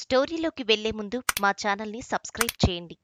స్టోరీలోకి వెళ్లే ముందు మా ఛానల్ని సబ్స్క్రైబ్ చేయండి.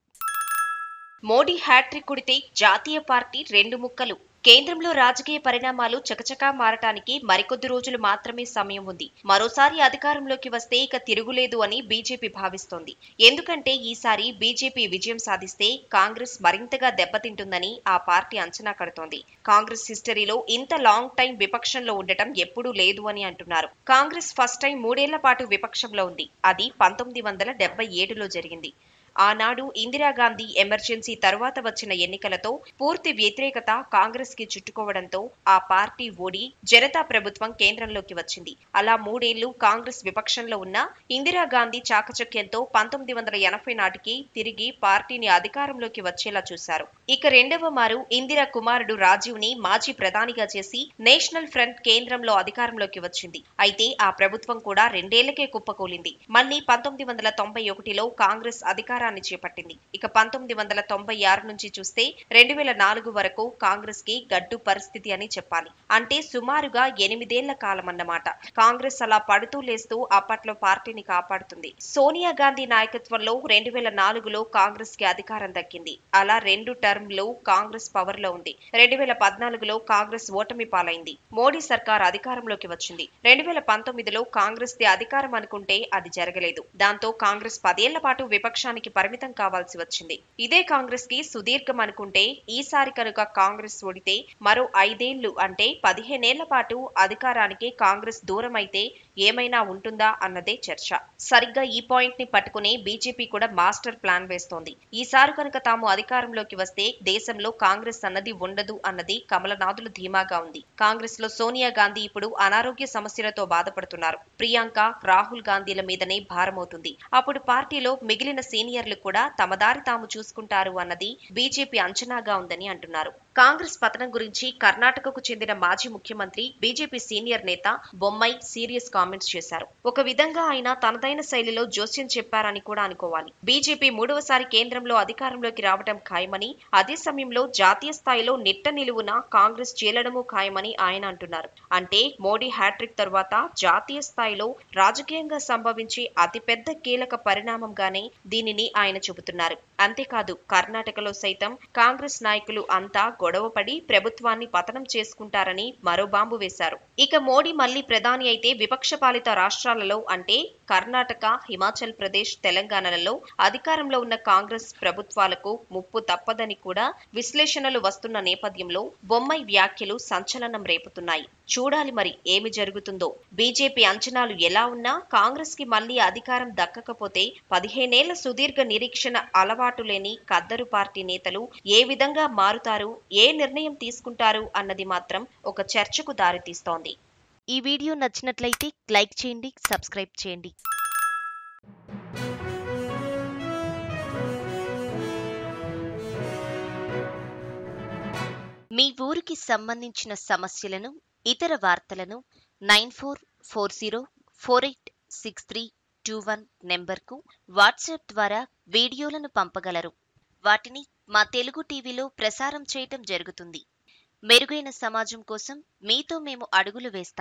మోడీ హ్యాట్రిక్ కొడితే జాతీయ పార్టీ రెండు ముక్కలు. కేంద్రంలో రాజకీయ పరిణామాలు చకచకా మారటానికి మరికొద్ది రోజులు మాత్రమే సమయం ఉంది. మరోసారి అధికారంలోకి వస్తే ఇక తిరుగులేదు అని బీజేపీ భావిస్తోంది. ఎందుకంటే ఈసారి బీజేపీ విజయం సాధిస్తే కాంగ్రెస్ మరింతగా దెబ్బతింటుందని ఆ పార్టీ అంచనా కడుతోంది. కాంగ్రెస్ హిస్టరీలో ఇంత లాంగ్ టైం విపక్షంలో ఉండటం ఎప్పుడూ లేదు అని అంటున్నారు. కాంగ్రెస్ ఫస్ట్ టైం 3 ఏళ్ల పాటు విపక్షంలో ఉంది. అది 1977లో జరిగింది. ఆనాడు ఇందిరాగాంధీ ఎమర్జెన్సీ తరువాత వచ్చిన ఎన్నికలతో పూర్తి వ్యతిరేకత కాంగ్రెస్ కి చుట్టుకోవడంతో ఆ పార్టీ ఓడి జనతా ప్రభుత్వం కేంద్రంలోకి వచ్చింది. అలా 3 ఏళ్లు కాంగ్రెస్ విపక్షంలో ఉన్న ఇందిరాగాంధీ చాకచక్యంతో 1980 నాటికి తిరిగి పార్టీని అధికారంలోకి వచ్చేలా చూశారు. ఇక రెండవ మారు ఇందిరా కుమారుడు రాజీవ్ ని మాజీ ప్రధానిగా చేసి నేషనల్ ఫ్రంట్ కేంద్రంలో అధికారంలోకి వచ్చింది. అయితే ఆ ప్రభుత్వం కూడా 2 ఏళ్లకే కుప్పకూలింది. మళ్లీ 1991లో కాంగ్రెస్ అధికారాన్ని చేపట్టింది. ఇక 1996 నుంచి చూస్తే 2004 వరకు కాంగ్రెస్ కి గడ్డు పరిస్థితి అని చెప్పాలి. అంటే సుమారుగా 8 ఏళ్ల కాలమన్నమాట. కాంగ్రెస్ అలా పడుతూ లేస్తూ అప్పట్లో పార్టీని కాపాడుతుంది. సోనియా గాంధీ నాయకత్వంలో 2004లో కాంగ్రెస్ కి అధికారం దక్కింది. అలా 2 టర్మ్లు కాంగ్రెస్ పవర్ లో ఉంది. 2014లో కాంగ్రెస్ ఓటమి పాలైంది. మోడీ సర్కార్ అధికారంలోకి వచ్చింది. 2019లో కాంగ్రెస్ ది అధికారం అనుకుంటే అది జరగలేదు. దాంతో కాంగ్రెస్ 10 ఏళ్ల పాటు విపక్షానికి పరిమితం కావాల్సి వచ్చింది. ఇదే కాంగ్రెస్ కి సుదీర్ఘం అనుకుంటే ఈసారి కనుక కాంగ్రెస్ ఓడితే మరో 5 ఏళ్లు అంటే 15 ఏళ్ల పాటు అధికారానికి కాంగ్రెస్ దూరం అయితే ఏమైనా ఉంటుందా అన్నదే చర్చ. సరిగ్గా ఈ పాయింట్ ని పట్టుకుని బీజేపీ కూడా మాస్టర్ ప్లాన్ వేస్తోంది. ఈసారి కనుక తాము అధికారంలోకి వస్తే దేశంలో కాంగ్రెస్ అన్నది ఉండదు అన్నది కమలనాథులు ధీమాగా ఉంది. కాంగ్రెస్ లో సోనియా గాంధీ ఇప్పుడు అనారోగ్య సమస్యలతో బాధపడుతున్నారు. ప్రియాంక, రాహుల్ గాంధీల మీదనే భారమవుతుంది. అప్పుడు పార్టీలో మిగిలిన సీనియర్లు కూడా తమ దారి తాము చూసుకుంటారు అన్నది బీజేపీ అంచనాగా ఉందని అంటున్నారు. కాంగ్రెస్ పతనం గురించి కర్ణాటకకు చెందిన మాజీ ముఖ్యమంత్రి బీజేపీ సీనియర్ నేత బొమ్మాయి సీరియస్ కామెంట్స్ చేశారు. ఒక విధంగా ఆయన తనదైన శైలిలో జోస్యం చెప్పారని కూడా అనుకోవాలి. బీజేపీ 3వసారి కేంద్రంలో అధికారంలోకి రావడం ఖాయమని, అదే సమయంలో జాతీయ స్థాయిలో నిట్ట నిలువున కాంగ్రెస్ చీలడము ఖాయమని ఆయన అంటున్నారు. అంటే మోడీ హ్యాట్రిక్ తరువాత జాతీయ స్థాయిలో రాజకీయంగా సంభవించే అతిపెద్ద కీలక పరిణామంగానే దీనిని ఆయన చెబుతున్నారు. అంతేకాదు కర్ణాటకలో సైతం కాంగ్రెస్ నాయకులు అంతా గొడవపడి ప్రభుత్వాన్ని పతనం చేసుకుంటారని మరో బాంబు వేశారు. ఇక మోడీ మళ్లీ ప్రధాని అయితే విపక్ష పాలిత రాష్ట్రాలలో అంటే కర్ణాటక, హిమాచల్ ప్రదేశ్, తెలంగాణలలో అధికారంలో ఉన్న కాంగ్రెస్ ప్రభుత్వాలకు ముప్పు తప్పదని కూడా విశ్లేషణలు వస్తున్న నేపథ్యంలో బొమ్మాయి వ్యాఖ్యలు సంచలనం రేపుతున్నాయి. చూడాలి మరి ఏమి జరుగుతుందో. బీజేపీ అంచనాలు ఎలా ఉన్నా కాంగ్రెస్ కి మళ్లీ అధికారం దక్కకపోతే 15 ఏళ్ల సుదీర్ఘ నిరీక్షణ అలవాటు లేని ఖద్దరు పార్టీ నేతలు ఏ విధంగా మారుతారు, ఏ నిర్ణయం తీసుకుంటారు అన్నది మాత్రం ఒక చర్చకు దారితీస్తోంది. ఈ వీడియో నచ్చినట్లయితే లైక్ చేయండి, సబ్స్క్రైబ్ చేయండి. మీ ఊరికి సంబంధించిన సమస్యలను, ఇతర వార్తలను 9440486321 నెంబర్కు వాట్సాప్ ద్వారా వీడియోలను పంపగలరు. వాటిని మా తెలుగు టీవీలో ప్రసారం చేయటం జరుగుతుంది. మెరుగైన సమాజం కోసం మీతో మేము అడుగులు వేస్తాం.